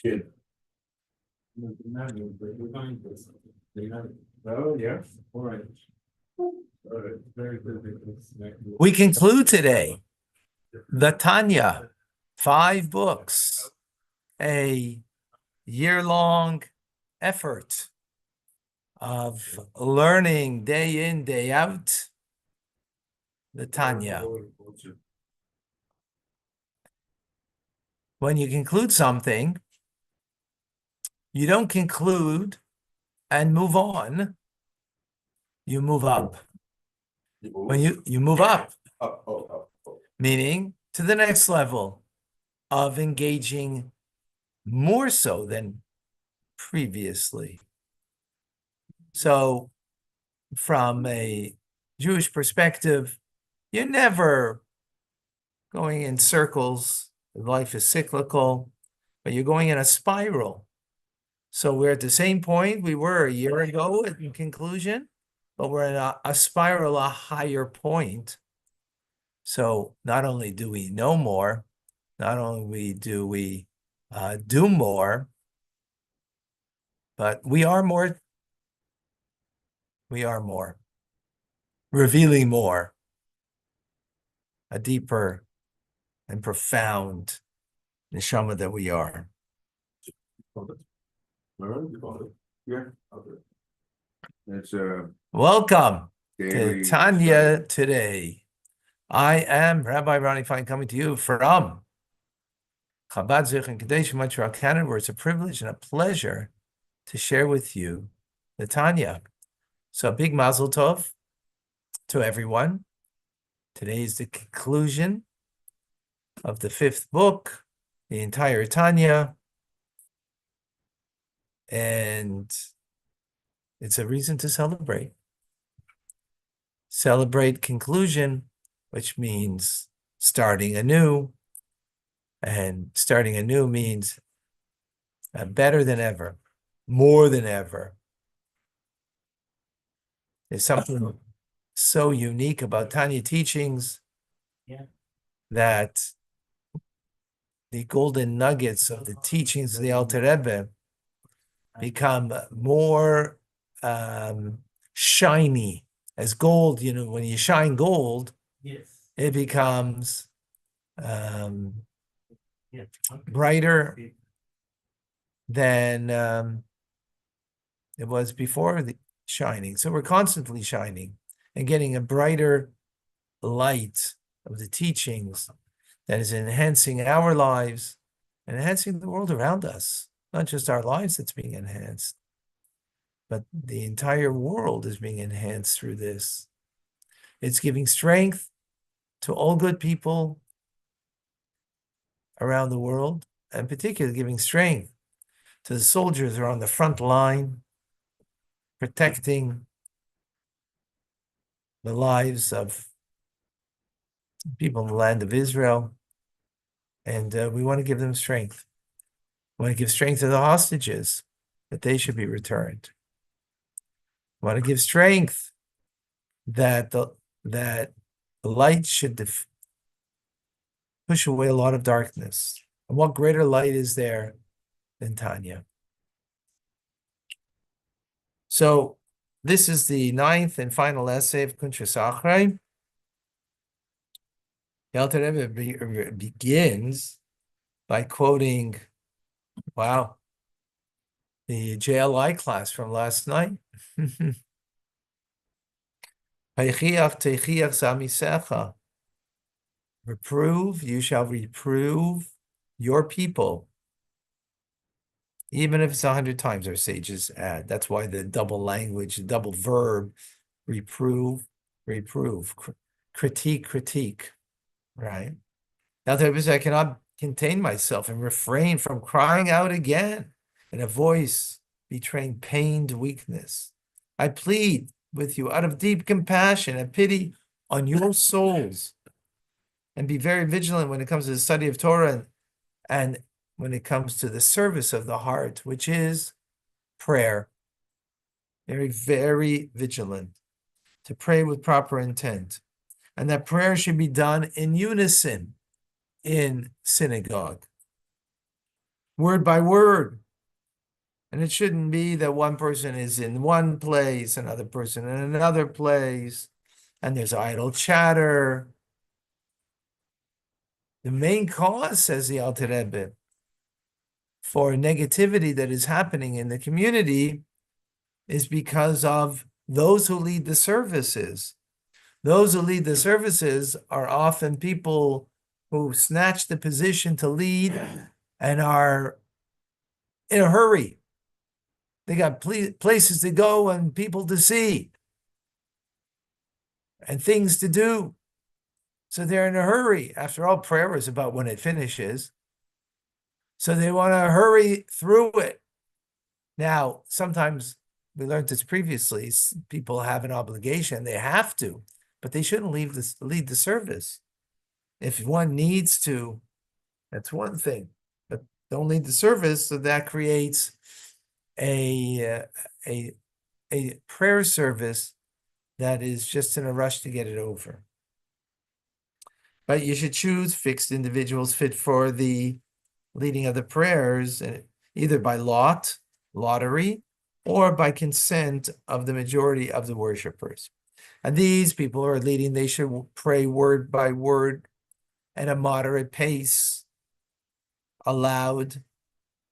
kid. Oh, yeah. All right. Very good. We conclude today the Tanya, 5 books, a year-long effort of learning day in, day out, the Tanya. When you conclude something, you don't conclude and move on, you move up. When you move up, meaning to the next level of engaging more so than previously. So from a Jewish perspective, you're never going in circles. Life is cyclical, but you're going in a spiral. So we're at the same point we were a year ago in conclusion, but we're in a spiral, a higher point. So not only do we know more, not only do we do more, but we are more, revealing more, a deeper and profound neshama that we are. Yeah. It's Welcome daily to Tanya today. I am Rabbi Ronnie Fine coming to you from Chabad Zich and Kadesh Montreal, Canada, where it's a privilege and a pleasure to share with you the Tanya. So a big mazel tov to everyone. Today is the conclusion of the 5th book, the entire Tanya. And it's a reason to celebrate. Celebrate conclusion, which means starting anew. And starting anew means better than ever, more than ever. There's something so unique about Tanya teachings that the golden nuggets of the teachings of the Alter Rebbe become more shiny as gold. You know, when you shine gold, it becomes brighter than it was before the shining. So we're constantly shining and getting a brighter light of the teachings that is enhancing our lives and enhancing the world around us. Not just our lives that's being enhanced, but the entire world is being enhanced through this. It's giving strength to all good people around the world, and particularly giving strength to the soldiers who are on the front line, protecting the lives of people in the land of Israel. And we want to give them strength. We want to give strength to the hostages, that they should be returned. We want to give strength that the light should push away a lot of darkness. And what greater light is there than Tanya? So this is the 9th and final essay of Kuntres Achrei. The Alter Rebbe begins by quoting, wow, the JLI class from last night. Reprove, you shall reprove your people, even if it's 100 times, our sages add. That's why the double language, the double verb, reprove, critique, right? Now, I cannot contain myself and refrain from crying out again in a voice betraying pained weakness. I plead with you out of deep compassion and pity on your souls, and be very vigilant when it comes to the study of Torah and when it comes to the service of the heart, which is prayer. Very, very vigilant to pray with proper intent. And that prayer should be done in unison, in synagogue, word by word. And it shouldn't be that one person is in one place, another person in another place, and there's idle chatter. The main cause, says the Alter Rebbe, for negativity that is happening in the community is because of those who lead the services. Those who lead the services are often people who snatch the position to lead and are in a hurry. They got places to go and people to see and things to do. So they're in a hurry. After all, prayer is about when it finishes. So they want to hurry through it. Now, sometimes we learned this previously, people have an obligation, they have to, but they shouldn't lead the service. If one needs to, that's one thing, but don't lead the service, so that creates a prayer service that is just in a rush to get it over. But you should choose fixed individuals fit for the leading of the prayers, either by lottery, or by consent of the majority of the worshipers. And these people who are leading, they should pray word by word at a moderate pace, aloud.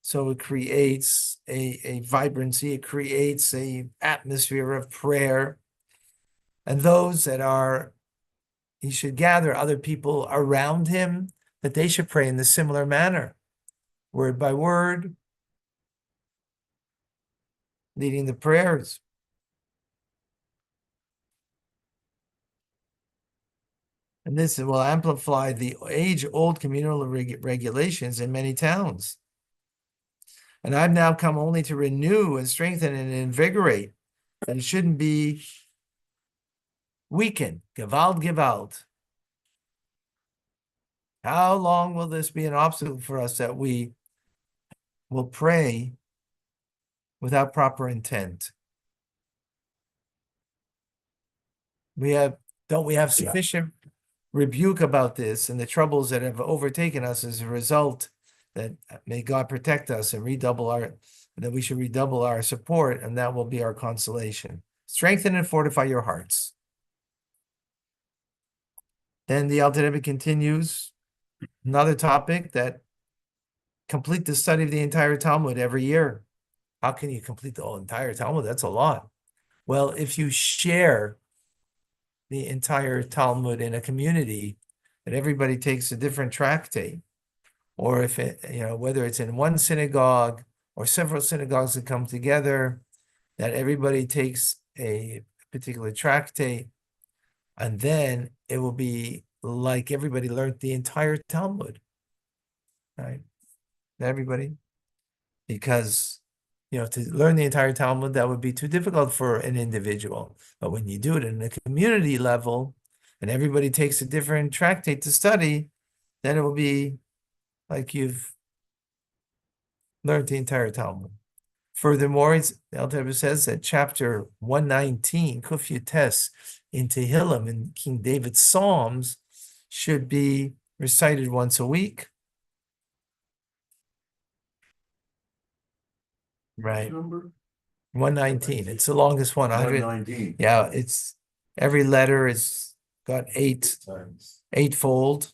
So it creates a vibrancy, it creates an atmosphere of prayer. And those that are, he should gather other people around him that they should pray in the similar manner, word by word, leading the prayers. And this will amplify the age-old communal regulations in many towns. And I've now come only to renew and strengthen and invigorate. And it shouldn't be weakened. Gewalt. How long will this be an obstacle for us that we will pray without proper intent? Don't we have sufficient rebuke about this and the troubles that have overtaken us as a result, that may God protect us and that we should redouble our support, and that will be our consolation. Strengthen and fortify your hearts. Then the Alter Rebbe continues, another topic, that complete the study of the entire Talmud every year. How can you complete the whole entire Talmud? That's a lot. Well, if you share the entire Talmud in a community, that everybody takes a different tractate, or if it, whether it's in one synagogue or several synagogues that come together, that everybody takes a particular tractate, and then it will be like everybody learned the entire Talmud, right? Everybody, because to learn the entire Talmud, that would be too difficult for an individual. But when you do it in a community level, and everybody takes a different tractate to study, then it will be like you've learned the entire Talmud. Furthermore, the Alter Rebbe says that chapter 119, Kuf Yutes, in Tehillim, in King David's Psalms, should be recited once a week. Right. Number? 119. It's the longest one. 119. Yeah, it's every letter is got eightfold.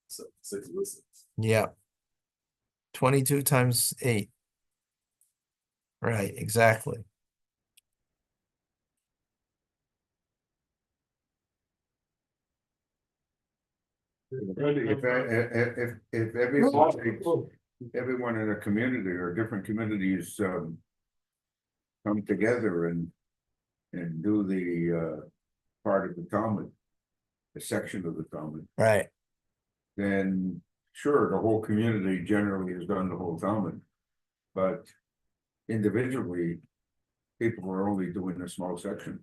Six listens. Yeah. 22 times 8. Right, exactly. If everyone in a community or different communities come together and do the part of the Talmud, a section of the Talmud, Right. then sure, the whole community generally has done the whole Talmud, but individually, people are only doing a small section.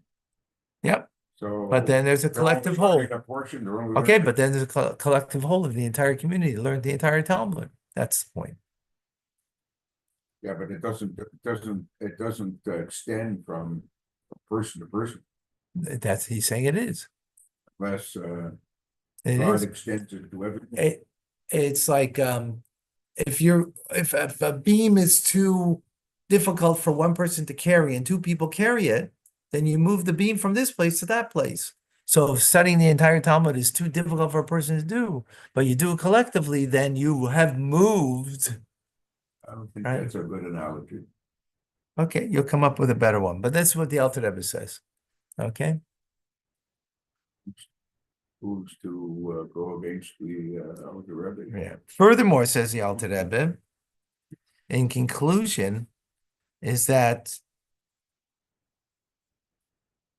Yep. So, but then there's a collective whole. Okay, but then there's a collective whole of the entire community learned the entire Talmud. That's the point. Yeah, but it doesn't extend from person to person. He's saying it is. Unless it God is. extends it to everything. it's like if a beam is too difficult for one person to carry and two people carry it, then you move the beam from this place to that place. So if studying the entire Talmud is too difficult for a person to do, but you do it collectively, then you have moved. I don't think Right. that's a good analogy. Okay, you'll come up with a better one, but that's what the Alter Rebbe says. Okay. Who's to go against the Alter Rebbe? Yeah. Furthermore, says the Alter Rebbe, in conclusion, is that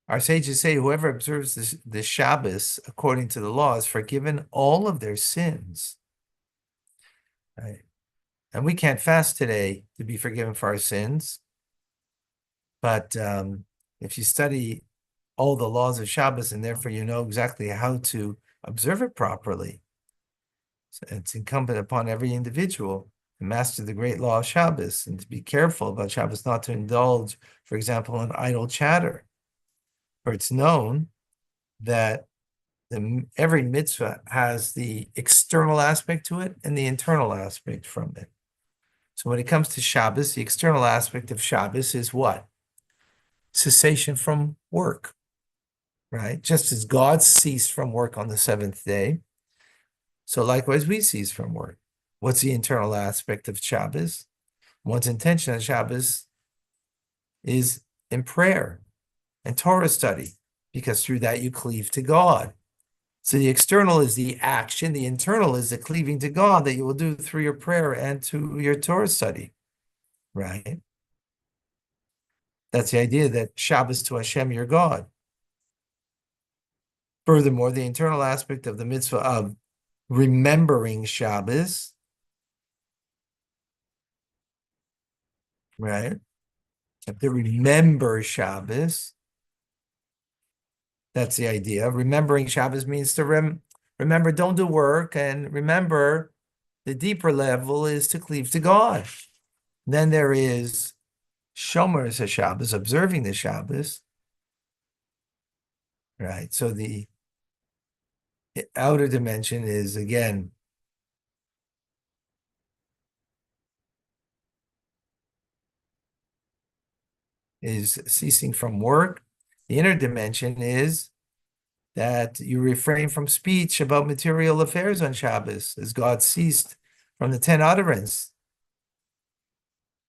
our sages say whoever observes the Shabbos according to the law is forgiven all of their sins. Right? And we can't fast today to be forgiven for our sins. But if you study all the laws of Shabbos and therefore you know exactly how to observe it properly, so it's incumbent upon every individual to master the great law of Shabbos and to be careful about Shabbos, not to indulge, for example, in idle chatter. For it's known that every mitzvah has the external aspect to it and the internal aspect from it. So when it comes to Shabbos, the external aspect of Shabbos is what? Cessation from work, right? Just as God ceased from work on the seventh day, so likewise we cease from work. What's the internal aspect of Shabbos? One's intention on Shabbos is in prayer and Torah study, because through that you cleave to God. So the external is the action, the internal is the cleaving to God that you will do through your prayer and to your Torah study, right? That's the idea that Shabbos to Hashem, your God. Furthermore, the internal aspect of the mitzvah of remembering Shabbos, right? To remember Shabbos, that's the idea. Remembering Shabbos means to remember, don't do work, and remember the deeper level is to cleave to God. Then there is Shomer Shabbos, observing the Shabbos, right? So the outer dimension is, again, is ceasing from work. The inner dimension is that you refrain from speech about material affairs on Shabbos, as God ceased from the 10 utterance.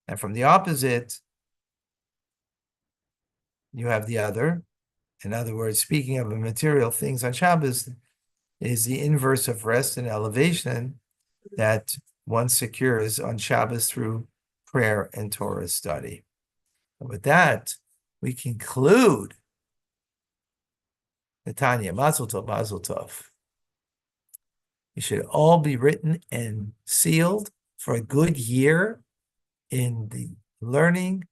And from the opposite, you have the other. In other words, speaking of material things on Shabbos is the inverse of rest and elevation that one secures on Shabbos through prayer and Torah study. And with that, we conclude the Tanya. Mazel tov, mazel tov. You should all be written and sealed for a good year in the learning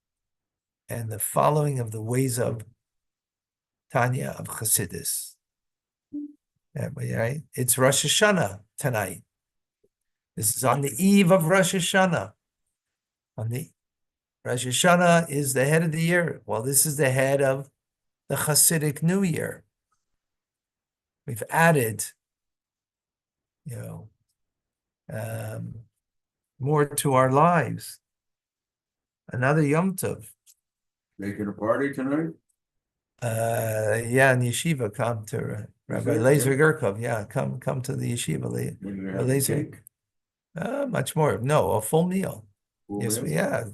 and the following of the ways of Tanya of Chassidus. Right? It's Rosh Hashanah tonight. This is on the eve of Rosh Hashanah. Rosh Hashanah is the head of the year. Well, this is the head of the Hasidic New Year. We've added, more to our lives. Another Yom Tov. Making a party tonight? Yeah, in yeshiva, come to Rabbi Lazer Gerkov. Yeah, come to the yeshiva. Lazer. Much more. No, a full meal. Yes, yeah.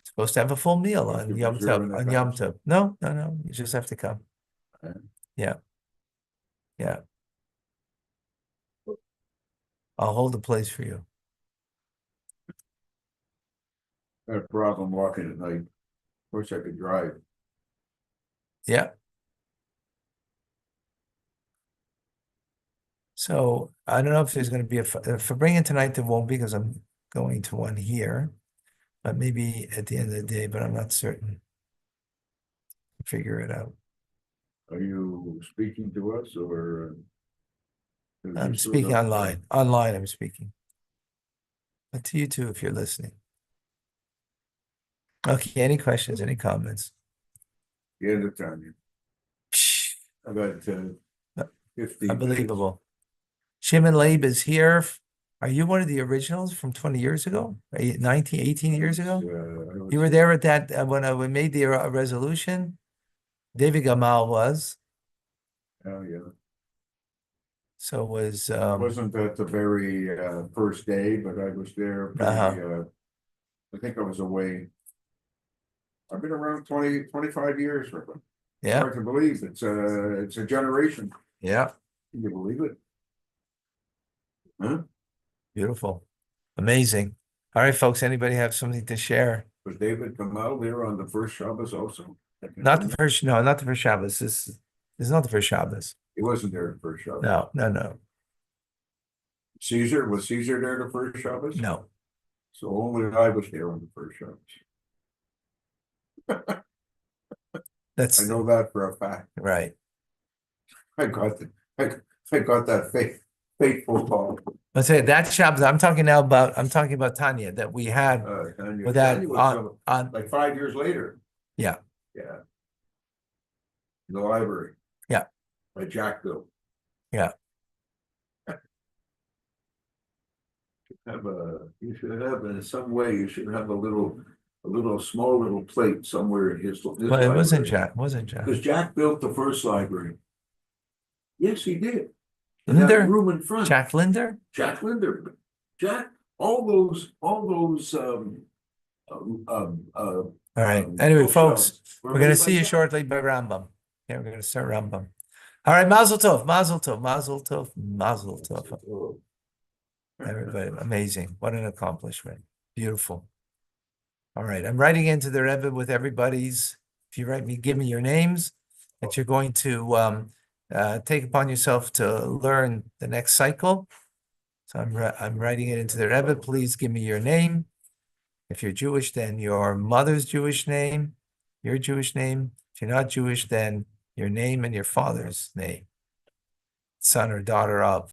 Supposed to have a full meal on Yom Tov. On Yom Tov. No. You just have to come. Yeah. I'll hold the place for you. I had a problem walking at night. Wish I could drive. Yeah. So I don't know if there's going to be for bringing tonight, there won't be, because I'm going to one here, but maybe at the end of the day, but I'm not certain. Figure it out. Are you speaking to us or? I'm speaking online. Online, I'm speaking. But to you too, if you're listening. Okay, any questions, any comments? Yeah, the time. About 50. Unbelievable. Shimon Leib is here Are you one of the originals from 20 years ago? 19, 18 years ago? I You were there at that, when we made the resolution? David Gamal was, Oh, yeah. so was, I wasn't at the very first day, but I was there pretty, I think I was away. I've been around 25 years, Rick. It's yeah, hard to believe. It's a generation. yeah, Can you believe it? Huh? beautiful, amazing. All right, folks, anybody have something to share? Was David Kamal there on the first Shabbos also? Not the first, no, not the first Shabbos. This is not the first Shabbos. He wasn't there the first Shabbos. No, no, no, Was Caesar there the first Shabbos? no. So only I was there on the first Shabbos. That's I know that for a fact. right. I got that fateful call. Let's say that Shabbos, I'm talking about Tanya, that we had Tanya, with that Tanya was on, like 5 years later. yeah, Yeah. In the library. Yeah. By Jackville. Yeah. You should have in some way, you should have a small little plate somewhere in his well, it library. wasn't Jack. Because Jack built the first library. Yes, he did. In Linder? that room in front. Jack Linder? Jack Linder. Jack, all those All right. um, Anyway, bookshelves folks, were we're going made to by see you Jack. shortly by Rambam. Yeah, we're going to start Rambam. All right, Mazel Tov, Mazel Tov, Mazel Tov, Mazel Tov. Oh. Everybody, amazing. What an accomplishment. Beautiful. All right, I'm writing into the Rebbe with everybody's, if you write me, give me your names that you're going to take upon yourself to learn the next cycle. So I'm writing it into the Rebbe. Please give me your name. If you're Jewish, then your mother's Jewish name, your Jewish name. If you're not Jewish, then your name and your father's name, son or daughter of.